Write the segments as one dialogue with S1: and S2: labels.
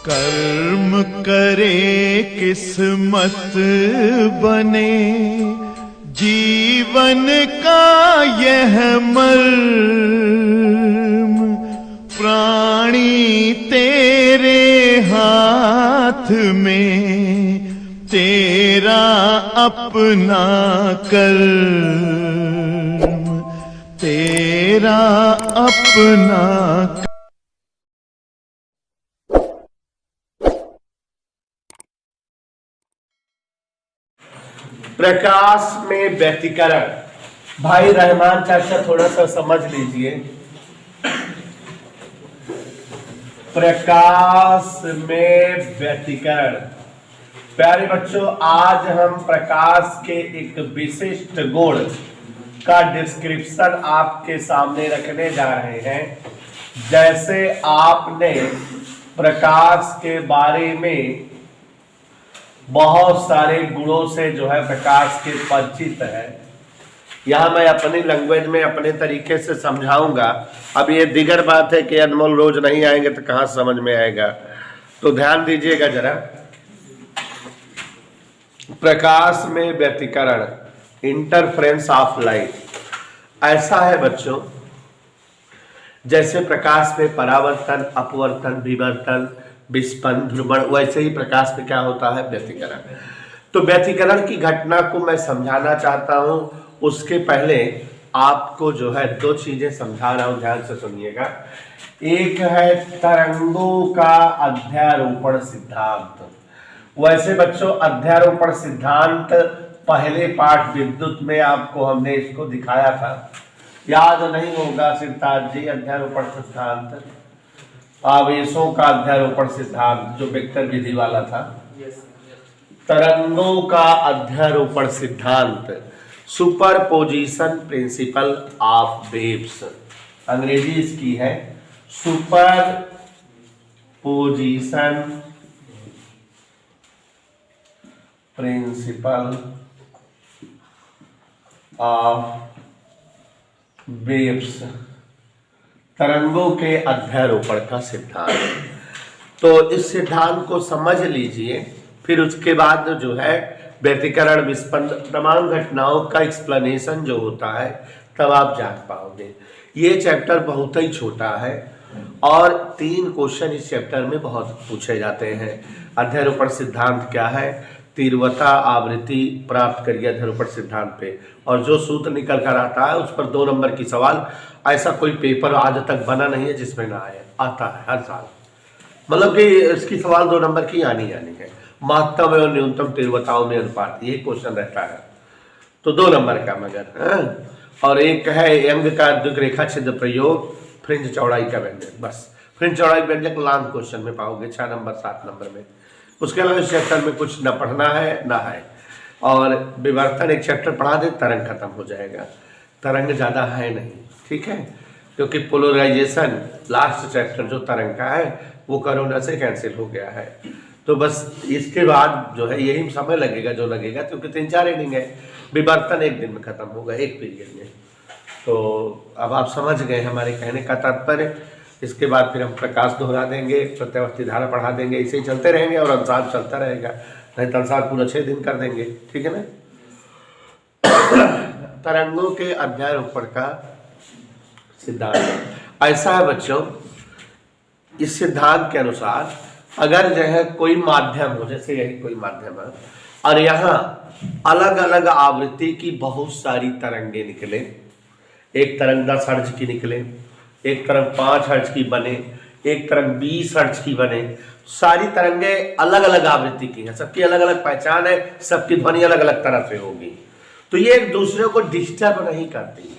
S1: कर्म करे किस्मत बने, जीवन का यह मर्म, प्राणी तेरे हाथ में, तेरा अपना कर्म, तेरा अपना।
S2: प्रकाश में व्यतिकरण। भाई रहमान चाचा थोड़ा सा समझ लीजिए। प्रकाश में व्यतिकरण। प्यारे बच्चों, आज हम प्रकाश के एक विशिष्ट गुण का डिस्क्रिप्शन आपके सामने रखने जा रहे हैं। जैसे आपने प्रकाश के बारे में बहुत सारे गुणों से जो है प्रकाश के परिचित है, यह मैं अपनी लैंग्वेज में अपने तरीके से समझाऊंगा। अब ये दिगर बात है कि अनमोल रोज नहीं आएंगे तो कहाँ समझ में आएगा, तो ध्यान दीजिएगा जरा। प्रकाश में व्यतिकरण, इंटरफ्रेंस ऑफ लाइट। ऐसा है बच्चों, जैसे प्रकाश में परावर्तन, अपवर्तन, विवर्तन, विस्पन, ध्रुवण, वैसे ही प्रकाश में क्या होता है? व्यतिकरण। तो व्यतिकरण की घटना को मैं समझाना चाहता हूं। उसके पहले आपको जो है दो चीजें समझा रहा हूं, ध्यान से सुनिएगा। एक है तरंगों का अध्यारोपण सिद्धांत। वैसे बच्चों, अध्यारोपण सिद्धांत पहले पाठ विद्युत में आपको हमने इसको दिखाया था, याद नहीं होगा सिद्धार्थ जी? अध्यारोपण सिद्धांत, आवेशों का अध्यारोपण सिद्धांत, जो वेक्टर विधि वाला था। तरंगों का अध्यारोपण सिद्धांत, सुपरपोजिशन प्रिंसिपल ऑफ वेव्स, अंग्रेजी इसकी है सुपरपोजिशन प्रिंसिपल ऑफ वेव्स, तरंगों के अध्यारोपण का सिद्धांत। तो इस सिद्धांत को समझ लीजिए, फिर उसके बाद जो है व्यतिकरण, विस्पंद, तमाम घटनाओं का एक्सप्लेनेशन जो होता है, तब आप जान पाओगे। ये चैप्टर बहुत ही छोटा है और 3 क्वेश्चन इस चैप्टर में बहुत पूछे जाते हैं। अध्यारोपण सिद्धांत क्या है, तीव्रता आवृत्ति प्राप्त करिए अध्यारोपण सिद्धांत पे, और जो सूत्र निकल कर आता है उस पर 2 नंबर की सवाल। ऐसा कोई पेपर आज तक बना नहीं है जिसमें ना आए, आता है हर साल। मतलब कि इसकी सवाल 2 नंबर की आनी है। महत्तम एवं न्यूनतम तीव्रताओं में अनुपात, ये क्वेश्चन रहता है, तो 2 नंबर का मगर। और एक है अंग का द्विरेखा छिद्र प्रयोग, फ्रिंज चौड़ाई का व्यंजक। बस फ्रिंज चौड़ाई व्यंजक लॉन्ग क्वेश्चन में पाओगे 6 नंबर 7 नंबर में। उसके अलावा इस चैप्टर में कुछ न पढ़ना है ना है। और विवर्तन एक चैप्टर पढ़ा दे, तरंग खत्म हो जाएगा। तरंग ज़्यादा है नहीं, ठीक है, क्योंकि पोलराइजेशन लास्ट चैप्टर जो तरंग का है वो कोरोना से कैंसिल हो गया है। तो बस इसके बाद जो है यही समय लगेगा जो लगेगा, क्योंकि 3-4 इनिंग है। विवर्तन 1 दिन में खत्म होगा, 1 पीरियड में। तो अब आप समझ गए हमारे कहने का तात्पर्य। इसके बाद फिर हम प्रकाश दोहरा देंगे, प्रत्यावर्ती धारा पढ़ा देंगे, इसे ही चलते रहेंगे और अंशांश चलता रहेगा। नहीं तो अंशांश पूरा 6 दिन कर देंगे, ठीक है ना। तरंगों के अध्यारोपण का सिद्धांत ऐसा है बच्चों, इस सिद्धांत के अनुसार अगर जो है कोई माध्यम हो, जैसे यही कोई माध्यम है, और यहाँ अलग अलग आवृत्ति की बहुत सारी तरंगे निकले, एक तरंग 10 हर्ट्ज की निकले, एक तरंग 5 हर्ट्ज की बने, एक तरंग 20 हर्ट्ज की बने, सारी तरंगे अलग अलग आवृत्ति की हैं, सबकी अलग अलग पहचान है, सबकी ध्वनि अलग अलग तरह से होगी। तो ये एक दूसरे को डिस्टर्ब नहीं करती,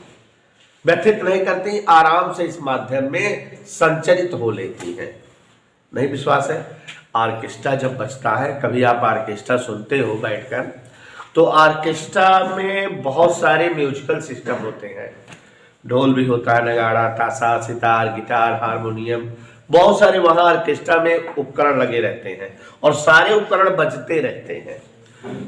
S2: व्यथित नहीं करती, आराम से इस माध्यम में संचरित हो लेती हैं। नहीं विश्वास है? ऑर्केस्ट्रा जब बजता है, कभी आप ऑर्केस्ट्रा सुनते हो बैठकर, तो ऑर्केस्ट्रा में बहुत सारे म्यूजिकल सिस्टम होते हैं। ढोल भी होता है, नगाड़ा, ताशा, सितार, गिटार, हारमोनियम, बहुत सारे वहाँ ऑर्केस्ट्रा में उपकरण लगे रहते हैं और सारे उपकरण बजते रहते हैं।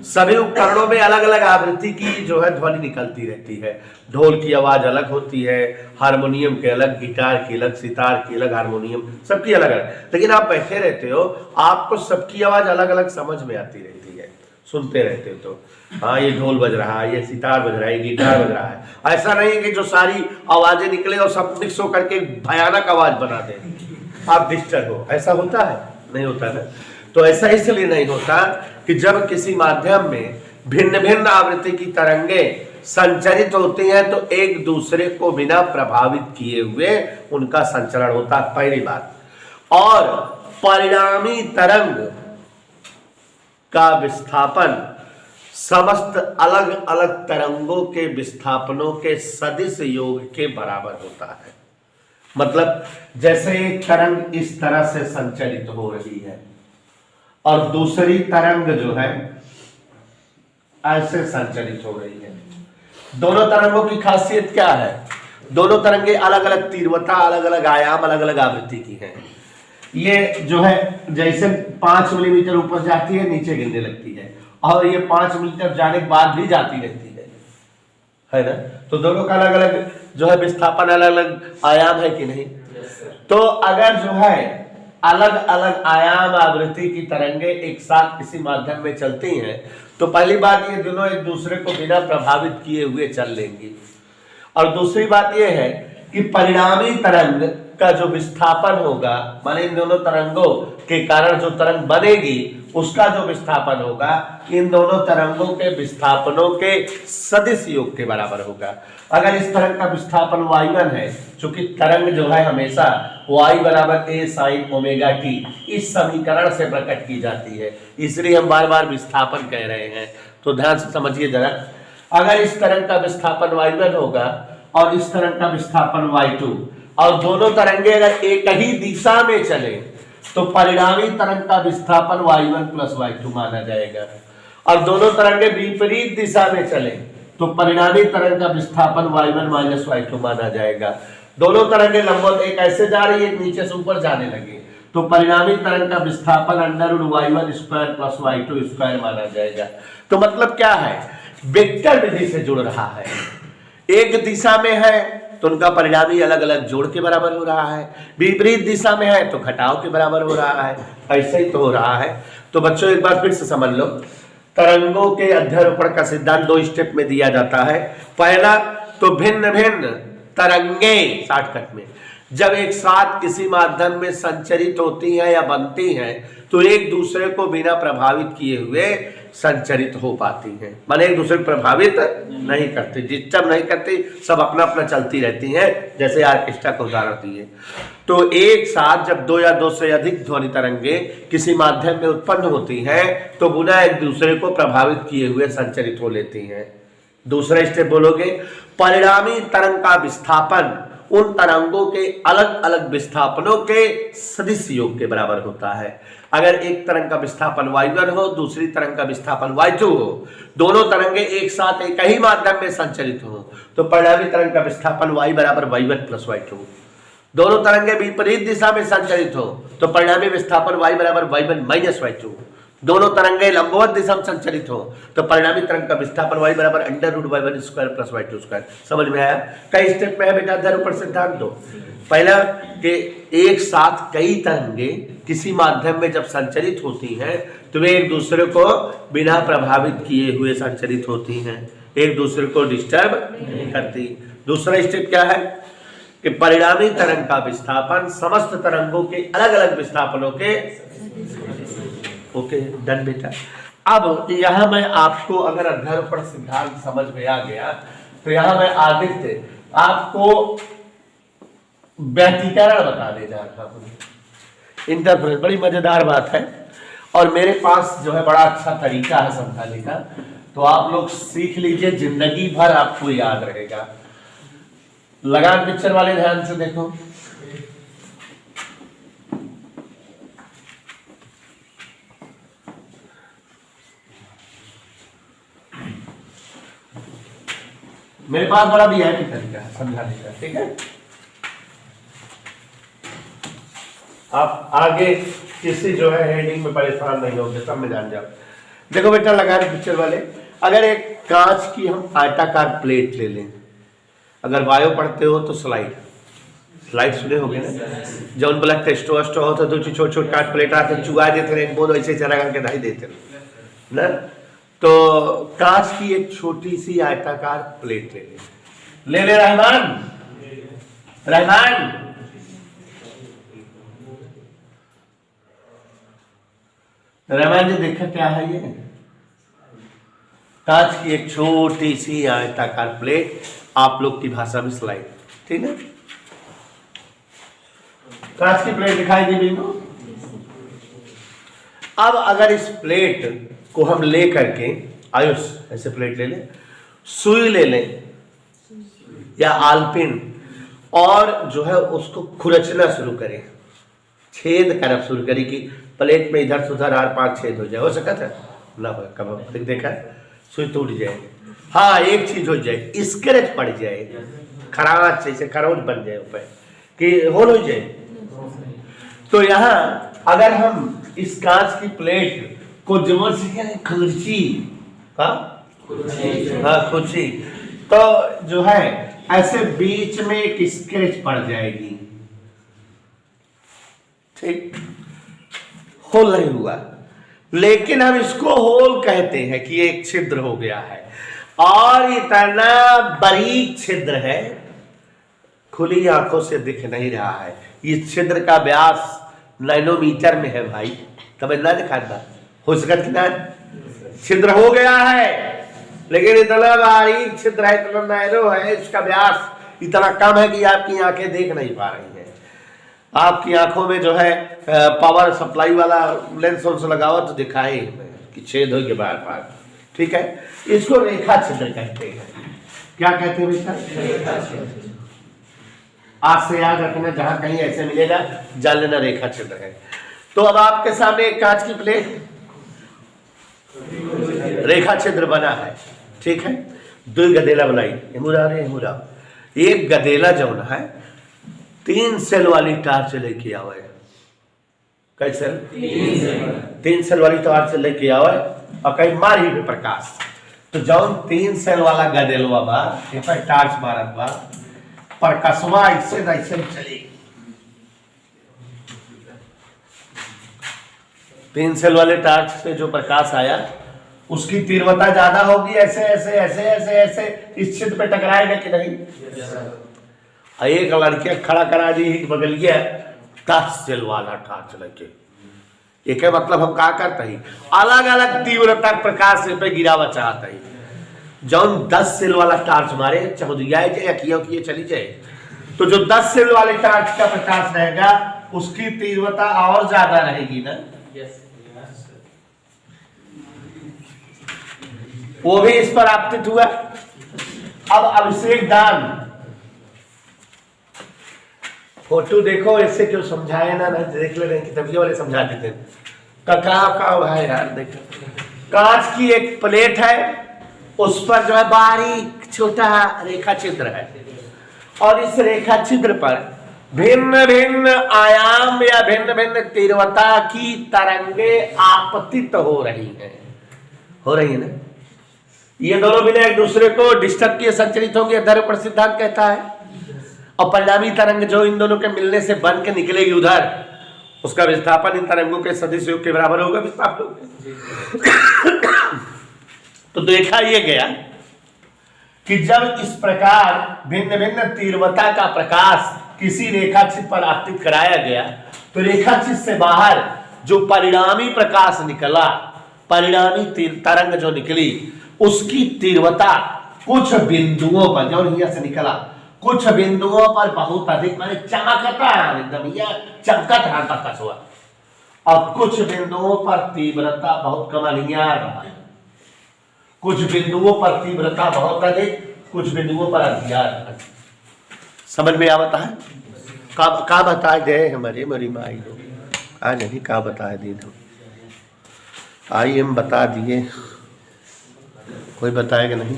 S2: सभी उपकरणों में अलग अलग आवृत्ति की जो है ध्वनि निकलती रहती है। ढोल की आवाज अलग होती है, हारमोनियम के अलग, गिटार की अलग, सितार की अलग, हारमोनियम सबकी अलग अलग। लेकिन आप बैठे रहते हो, आपको सबकी आवाज अलग अलग समझ में आती रहती है, सुनते रहते हो तो हाँ ये ढोल बज रहा है, ये सितार बज रहा है, ये गिटार बज रहा है। ऐसा नहीं है कि जो सारी आवाजें निकले और सब मिक्स होकर के भयानक आवाज बना दे, आप डिस्टर्ब हो। ऐसा होता है? नहीं होता ना। तो ऐसा इसलिए नहीं होता कि जब किसी माध्यम में भिन्न भिन्न आवृत्ति की तरंगें संचरित होती हैं तो एक दूसरे को बिना प्रभावित किए हुए उनका संचरण होता है, पहली बात। और परिणामी तरंग का विस्थापन समस्त अलग अलग तरंगों के विस्थापनों के सदिश योग के बराबर होता है। मतलब जैसे एक तरंग इस तरह से संचरित हो रही है और दूसरी तरंग जो है ऐसे संचरित हो रही है, दोनों तरंगों की खासियत क्या है? दोनों तरंगे अलग अलग तीव्रता, अलग अलग आयाम, अलग अलग आवृत्ति की हैं। ये जो है जैसे 5 मिलीमीटर ऊपर जाती है, नीचे गिरने लगती है, और ये 5 मिलीमीटर जाने के बाद भी जाती रहती है ना। तो दोनों का अलग अलग जो है विस्थापन, अलग अलग आयाम है कि नहीं? तो अगर जो है अलग अलग आयाम आवृत्ति की तरंगे एक साथ किसी माध्यम में चलती हैं तो पहली बात ये दोनों एक दूसरे को बिना प्रभावित किए हुए चल लेंगी। और दूसरी बात ये है कि परिणामी तरंग का जो विस्थापन होगा, माने इन दोनों तरंगों के कारण जो तरंग बनेगी उसका जो विस्थापन होगा इन दोनों तरंगों के विस्थापनों के सदिश योग के बराबर होगा। अगर इस तरंग का विस्थापन y1 है, चूंकि तरंग जो है हमेशा y बराबर a sin ओमेगा t इस समीकरण से प्रकट की जाती है, इसलिए हम बार बार विस्थापन कह रहे हैं। तो ध्यान से समझिए जरा, अगर इस तरंग का विस्थापन y1 होगा और इस तरंग का विस्थापन y2 और दोनों तरंगे अगर एक ही दिशा में चले तो परिणामी तरंग का विस्थापन y1 प्लस y2 माना जाएगा। और दोनों तरंगे विपरीत दिशा में चले तो परिणामी तरंग का विस्थापन y1 माइनस y2 माना जाएगा। दोनों तरंगे लंबवत एक ऐसे जा रही है, एक नीचे से ऊपर जाने लगे तो परिणामी तरंग का विस्थापन √y1 square plus y2 square माना जाएगा। तो मतलब क्या है, वेक्टर विधि से जुड़ रहा है। एक दिशा में है तो उनका परिणामी अलग अलग जोड़ के बराबर हो रहा है, विपरीत दिशा में है तो घटाव के बराबर हो रहा है, ऐसे ही तो हो रहा है। तो बच्चों एक बार फिर से समझ लो, तरंगों के अध्यारोपण का सिद्धांत 2 स्टेप में दिया जाता है। पहला तो भिन्न भिन्न तरंगे शॉर्टकट में जब एक साथ किसी माध्यम में संचरित होती हैं या बनती हैं तो एक दूसरे को बिना प्रभावित किए हुए संचरित हो पाती हैं, माने एक दूसरे को प्रभावित नहीं करती, डिस्टर्ब नहीं करती, सब अपना अपना चलती रहती हैं। जैसे ऑर्केस्ट्रा को उदाहरण दिए, तो एक साथ जब 2 या 2 से अधिक ध्वनि तरंगे किसी माध्यम में उत्पन्न होती हैं तो पुनः एक दूसरे को प्रभावित किए हुए संचरित हो लेती हैं। दूसरा स्टेप बोलोगे, परिणामी तरंग का विस्थापन उन तरंगों के अलग अलग विस्थापनों के सदिश योग के बराबर होता है। अगर एक तरंग का विस्थापन y1 हो, दूसरी तरंग का विस्थापन y2 हो, दोनों तरंगे एक साथ एक ही माध्यम में संचरित हो तो परिणामी तरंग का विस्थापन y बराबर y1 प्लस y2। दोनों तरंगे विपरीत दिशा में संचरित हो तो परिणामी विस्थापन y बराबर y1 माइनस y2। दोनों तरंगे लंबवत दिशा में संचरित हो तो परिणामी तरंग का विस्थापन y बराबर √y1 square plus y2 square. समझ में आया? कई स्टेप में है बेटा अध्यारोपण सिद्धांत दो। पहला कि एक साथ कई तरंगे किसी माध्यम में जब संचरित होती हैं तो वे एक दूसरे को बिना प्रभावित किए हुए संचरित होती हैं, एक दूसरे को डिस्टर्ब नहीं करती। दूसरा स्टेप क्या है कि परिणामी तरंग का विस्थापन समस्त तरंगों के अलग अलग विस्थापनों के। ओके डन बेटा। अब यहां मैं आपको अगर अध्यारोपण सिद्धांत समझ में आ गया तो यहां मैं आदित्य आपको व्यतिकरण बताने जा रहा हूं, इंटरप्रेट। बड़ी मजेदार बात है और मेरे पास जो है बड़ा अच्छा तरीका है समझाने का, तो आप लोग सीख लीजिए, जिंदगी भर आपको याद रहेगा। लगान पिक्चर वाले ध्यान से देखो, मेरे पास बड़ा वीआईपी तरीका है समझाने का, ठीक है। आप आगे किसी जो है हेडिंग में परेशान नहीं होंगे, सब में जान जाओ। देखो बेटा लगा रहे पिक्चर वाले, अगर एक कांच की हम आयताकार प्लेट ले लें, अगर बायो पढ़ते हो तो स्लाइड सुने होगे ना, जौन ब्लड टेस्ट वस्ट हो तो दो छोट छोट काट प्लेट आते चुगा देते रहे, बहुत ऐसे चला करके ढाई देते ना। तो कांच की एक छोटी सी आयताकार प्लेट ले ले रहमान रहमान जी देखा क्या है ये, कांच की एक छोटी सी आयताकार प्लेट, आप लोग की भाषा में स्लाइड, ठीक है। कांच की प्लेट दिखाई दी बिल्कुल। अब अगर इस प्लेट को हम ले करके आयुष ऐसे प्लेट ले लें, सुई ले लें या आलपिन, और जो है उसको खुरचना शुरू करें, छेद करना शुरू करें कि प्लेट में इधर से उधर 8-5 छेद हो जाए, हो सकता है ना, हो कब देखा सुई टूट जाए, हाँ एक चीज हो जाए, स्क्रैच पड़ जाए, खराच जैसे खरोच बन जाए ऊपर कि होल हो जाए। तो यहाँ अगर हम इस कांच की प्लेट को जोर से खुर्ची, खुर्ची, तो जो है ऐसे बीच में एक स्क्रैच पड़ जाएगी, ठीक, होल नहीं हुआ, लेकिन हम इसको होल कहते हैं कि एक छिद्र हो गया है, और इतना बारीक छिद्र है, खुली आंखों से दिख नहीं रहा है। इस छिद्र का व्यास नैनोमीटर में है भाई, तब ना दिखाता हो सकता छिद्र हो गया है, लेकिन इतना बारीक छिद्र है, इतना नैनो है, इसका व्यास इतना कम है कि आपकी आंखें देख नहीं पा रही हैं। आपकी आंखों में जो है पावर सप्लाई वाला लेंस लगाओ तो दिखाए कि छेद हो के बार बार, ठीक है। इसको रेखा छिद्र कहते हैं। क्या कहते हैं बेटा? आज से याद रखना, जहां कहीं ऐसे मिलेगा जान लेना रेखा छिद्र है। तो अब आपके सामने एक कांच की प्लेट, रेखा छिद्र बना है, ठीक है। 2 गदेला बनाई, एक गदेला जो है 3 सेल वाली टार्च लेके आवे, कैसे 3 सेल वाली टार्च लेके आवे और कहीं मारी पे प्रकाश, तो जौन 3 सेल वाला गदेलवा बा पर टार्च मारत बा, प्रकाशवा इससे ऐसे चली, 3 सेल वाले टार्च से जो प्रकाश आया उसकी तीव्रता ज्यादा होगी, ऐसे ऐसे ऐसे ऐसे ऐसे इस छिद्र पे टकराएगा कि नहीं? एक लड़के खड़ा करा दी बगल गया 10 सेल वाला टार्च लगे, एक मतलब हम क्या करते हैं, अलग अलग तीव्रता प्रकाश पे गिरावा चाहते हैं। जौन 10 सेल वाला टार्च मारे चौधिया जाए या किए चली जाए, तो जो 10 सेल वाले टार्च का प्रकाश रहेगा उसकी तीव्रता और ज्यादा रहेगी ना, वो भी इस पर आपतित हुआ। अब अभिषेक दान फोटो देखो, इससे क्यों समझाए ना देख ले रहे कि तभी वाले समझा देते का है यार। देखो कांच की एक प्लेट है, उस पर जो है बारीक छोटा रेखा छिद्र है, और इस रेखा छिद्र पर भिन्न भिन्न आयाम या भिन्न भिन्न तीव्रता की तरंगे आपतित हो रही है ना। ये दोनों बिना एक दूसरे को डिस्टर्ब किए संचरित होंगे, ध्रुव सिद्धांत कहता है, और परिणामी तरंग जो इन दोनों के मिलने से बन के निकलेगी उधर, उसका विस्थापन इन तरंगों के सदिश योग के बराबर होगा विस्थापन। तो देखा ये गया कि जब इस प्रकार भिन्न भिन्न तीव्रता का प्रकाश किसी रेखाचित्र पर आपतित कराया गया, तो रेखाचित्र से बाहर जो परिणामी प्रकाश निकला, परिणामी तरंग जो निकली, उसकी तीव्रता कुछ बिंदुओं पर, जो यहाँ से निकला कुछ बिंदुओं पर बहुत अधिक माने चमकता है, एकदम यह चमकत है प्रकाश हुआ, और कुछ बिंदुओं पर तीव्रता बहुत कम रहा है, कुछ बिंदुओं पर तीव्रता बहुत अधिक, कुछ बिंदुओं पर अंधियार। समझ में आवता है? का बताए दे हमारे मेरी माई लोग आज नहीं का बताए दी हम, आइए हम बता दिए, कोई बताएगा नहीं।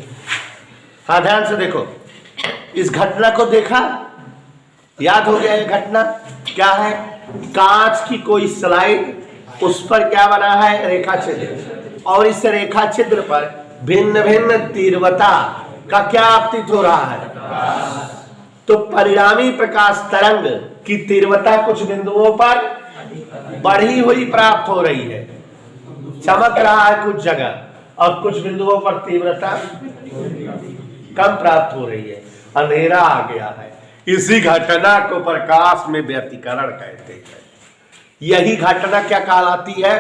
S2: हाँ ध्यान से देखो, इस घटना को देखा, याद हो गया ये घटना क्या है? कांच की कोई स्लाइड, उस पर क्या बना है? रेखा छिद्र। और इस रेखा छिद्र पर भिन्न भिन्न तीव्रता का क्या आपतित हो रहा है? तो परिणामी प्रकाश तरंग की तीव्रता कुछ बिंदुओं पर बढ़ी हुई प्राप्त हो रही है, चमक रहा है कुछ जगह, और कुछ बिंदुओं पर तीव्रता कम प्राप्त हो रही है, अंधेरा आ गया है। इसी घटना को प्रकाश में व्यतिकरण कहते हैं। यही घटना क्या कहलाती है?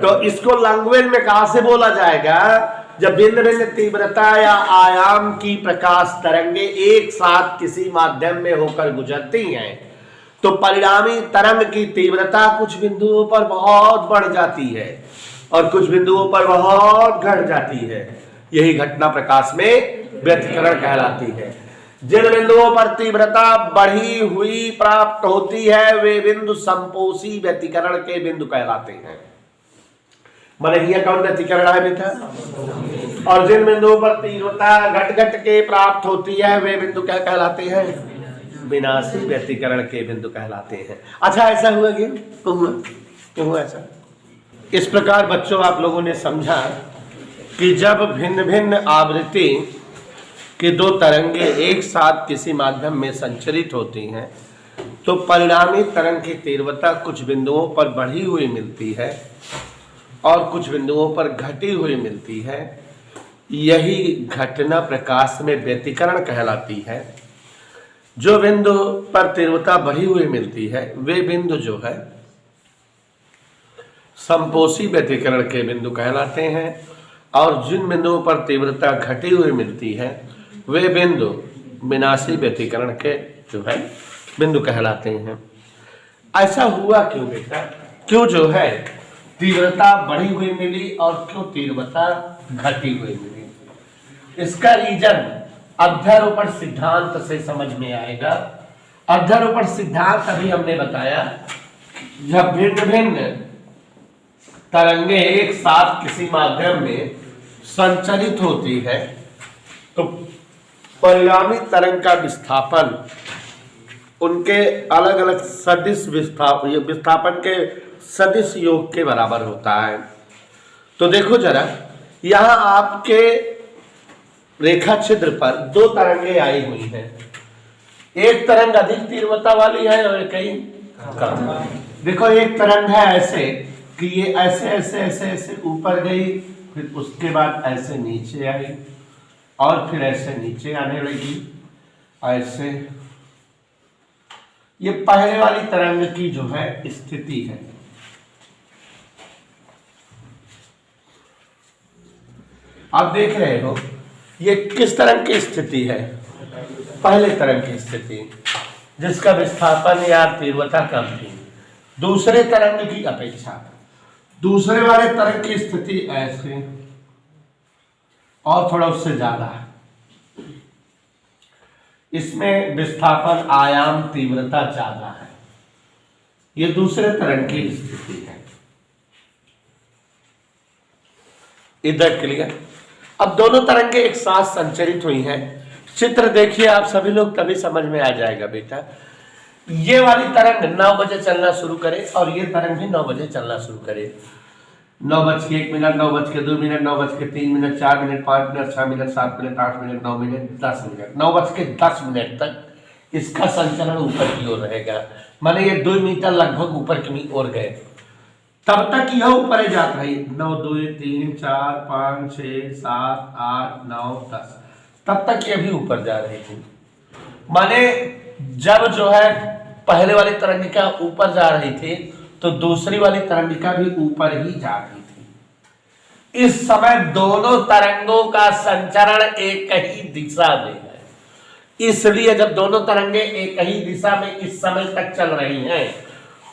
S2: तो इसको लैंग्वेज में कहां से बोला जाएगा? जब भिन्न भिन्न तीव्रता या आयाम की प्रकाश तरंगे एक साथ किसी माध्यम में होकर गुजरती हैं तो परिणामी तरंग की तीव्रता कुछ बिंदुओं पर बहुत बढ़ जाती है और कुछ बिंदुओं पर बहुत घट जाती है। यही घटना प्रकाश में व्यतिकरण कहलाती है। जिन बिंदुओं पर तीव्रता बढ़ी हुई प्राप्त होती है वे बिंदु संपोषी व्यतिकरण के बिंदु कहलाते हैं। माने यह कौन व्यतिकरण है बेटा? और जिन बिंदुओं पर तीव्रता घट घट के प्राप्त होती है वे बिंदु क्या कहलाते हैं? विनाशी व्यतिकरण के बिंदु कहलाते हैं। अच्छा, ऐसा हुआ क्यों हुआ ऐसा? इस प्रकार बच्चों आप लोगों ने समझा कि जब भिन्न भिन्न आवृत्ति कि दो तरंगे एक साथ किसी माध्यम में संचरित होती हैं तो परिणामी तरंग की तीव्रता कुछ बिंदुओं पर बढ़ी हुई मिलती है और कुछ बिंदुओं पर घटी हुई मिलती है। यही घटना प्रकाश में व्यतिकरण कहलाती है। जो बिंदु पर तीव्रता बढ़ी हुई मिलती है वे बिंदु जो है संपोषी व्यतिकरण के बिंदु कहलाते हैं और जिन बिंदुओं पर तीव्रता घटी हुई मिलती है वे बिंदु विनाशी व्यतिकरण के जो है बिंदु कहलाते हैं। ऐसा हुआ क्यों बेटा? क्यों जो है तीव्रता बढ़ी हुई मिली और क्यों तीव्रता घटी हुई मिली? इसका रीजन अध्यारोपण सिद्धांत से समझ में आएगा। अध्यारोपण सिद्धांत अभी हमने बताया, जब भिन्न भिन्न तरंगे एक साथ किसी माध्यम में संचरित होती है तो परिणामी तरंग का विस्थापन उनके अलग अलग सदिश विस्थापन के सदिश योग के बराबर होता है। तो देखो जरा, यहां आपके रेखा छिद्र पर दो तरंगे आई हुई हैं। एक तरंग अधिक तीव्रता वाली है और कहीं कम। देखो, एक तरंग है ऐसे कि ये ऐसे ऐसे ऐसे ऐसे ऊपर गई, फिर उसके बाद ऐसे नीचे आई और फिर ऐसे नीचे आने लगी, ऐसे। ये पहले वाली तरंग की जो है स्थिति है। आप देख रहे हो ये किस तरंग की स्थिति है? पहले तरंग की स्थिति, जिसका विस्थापन या तीव्रता कम थी दूसरे तरंग की अपेक्षा। दूसरे वाले तरंग की स्थिति ऐसे और थोड़ा उससे ज्यादा है। इसमें विस्थापन आयाम तीव्रता ज्यादा है। ये दूसरे तरंग की स्थिति है। इधर क्लियर? अब दोनों तरंगे एक साथ संचरित हुई हैं। चित्र देखिए आप सभी लोग, तभी समझ में आ जाएगा बेटा। ये वाली तरंग 9 बजे चलना शुरू करे और ये तरंग भी 9 बजे चलना शुरू करे। 9:01, 9:02, 9:03, 4, 5, 6, 7, 8, 9, 10 मिनट, 9:10 तक इसका संचलन ऊपर की ओर रहेगा। माने ये 2 मीटर लगभग ऊपर की ओर गए। तब तक यह ऊपर ही जाता है। 9, 2, 3, 4, 5, 6, 7, 8, 9, 10 तब तक ये भी ऊपर जा रही थी। माने जब जो है पहले वाली तरंगिका ऊपर जा रही थी तो दूसरी वाली तरंगिका भी ऊपर ही जा रही थी। इस समय दोनों तरंगों का संचरण एक ही दिशा में है। इसलिए जब दोनों तरंगे एक ही दिशा में इस समय तक चल रही हैं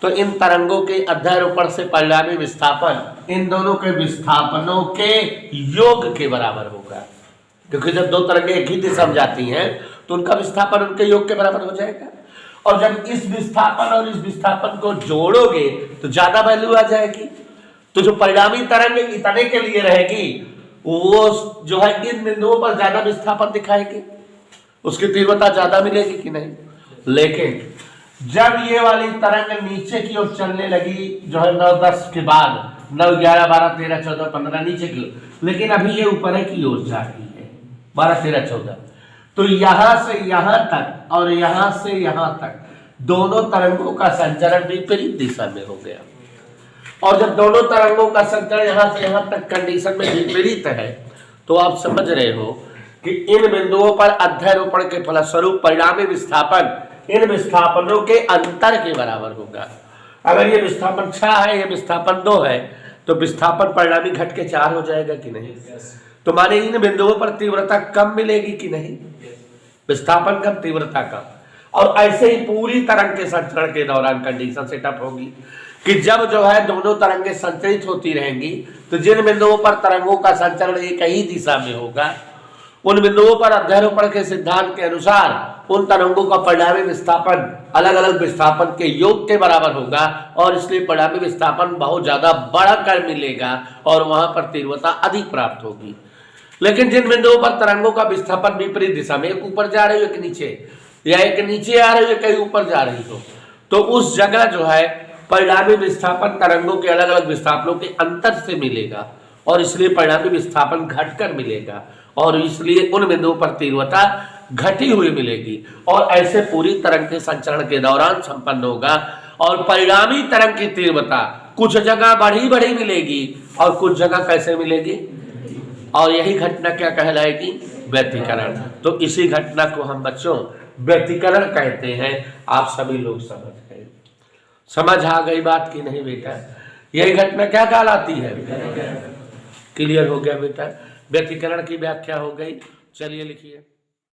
S2: तो इन तरंगों के अध्यारोपण से परिणामी विस्थापन इन दोनों के विस्थापनों के योग के बराबर होगा। क्योंकि जब दो तरंगे एक ही दिशा में जाती हैं तो उनका विस्थापन उनके योग के बराबर हो जाएगा। और जब इस विस्थापन और इस विस्थापन को जोड़ोगे तो ज्यादा वैल्यू आ जाएगी। तो जो परिणामी तरंग इतने के लिए रहेगी वो जो है इन बिंदुओं पर ज्यादा विस्थापन दिखाएगी, उसकी तीव्रता ज्यादा मिलेगी कि नहीं। लेकिन जब ये वाली तरंग नीचे की ओर चलने लगी जो है 9-10 के बाद 9, 11, 12, 13, 14, 15 नीचे की ओर, लेकिन अभी ये ऊपर की ओर जा रही है 12, 13, 14। तो यहां से यहां तक और यहां से यहां तक दोनों तरंगों का संचरण विपरीत दिशा में हो गया। और जब दोनों तरंगों का संचरण यहां से यहां तक कंडीशन में विपरीत है, तो आप समझ रहे हो कि इन बिंदुओं पर अध्यारोपण के फलस्वरूप परिणामी विस्थापन इन विस्थापनों के अंतर के बराबर होगा। अगर ये विस्थापन 6 है, ये विस्थापन 2 है, तो विस्थापन परिणामी घट के 4 हो जाएगा कि नहीं? तो माने इन बिंदुओं पर तीव्रता कम मिलेगी कि नहीं? विस्थापन कम, तीव्रता कम। और ऐसे ही पूरी तरंग के संचरण के दौरान कंडीशन सेटअप होगी कि जब जो है दोनों तरंगें संचरित होती रहेंगी, तो जिन बिंदुओं पर तरंगों का संचरण एक ही दिशा में होगा, उन बिंदुओं पर अध्यारोपण के सिद्धांत के अनुसार उन तरंगों का परिणामी विस्थापन अलग अलग विस्थापन के योग के बराबर होगा, और इसलिए परिणामी विस्थापन बहुत ज्यादा बढ़कर मिलेगा और वहां पर तीव्रता अधिक प्राप्त होगी। लेकिन जिन बिंदुओं पर तरंगों का विस्थापन विपरीत दिशा में, एक ऊपर जा रही हो, एक नीचे, या एक नीचे आ रही हो, कहीं ऊपर जा रही हो, तो उस जगह जो है परिणामी विस्थापन तरंगों के अलग अलग विस्थापनों के अंतर से मिलेगा, और इसलिए परिणामी विस्थापन घटकर मिलेगा, और इसलिए उन बिंदुओं पर तीव्रता घटी हुई मिलेगी। और ऐसे पूरी तरंग के संचरण के दौरान संपन्न होगा, और परिणामी तरंग की तीव्रता कुछ जगह बढ़ी बढ़ी मिलेगी और कुछ जगह कैसे मिलेगी, और यही घटना क्या कहलाएगी? व्यतिकरण। तो इसी घटना को हम बच्चों व्यतिकरण कहते हैं। आप सभी लोग समझ गए? समझ आ गई बात की नहीं बेटा? यही घटना क्या कहलाती है? क्लियर हो गया बेटा? व्यतिकरण की व्याख्या हो गई। चलिए लिखिए।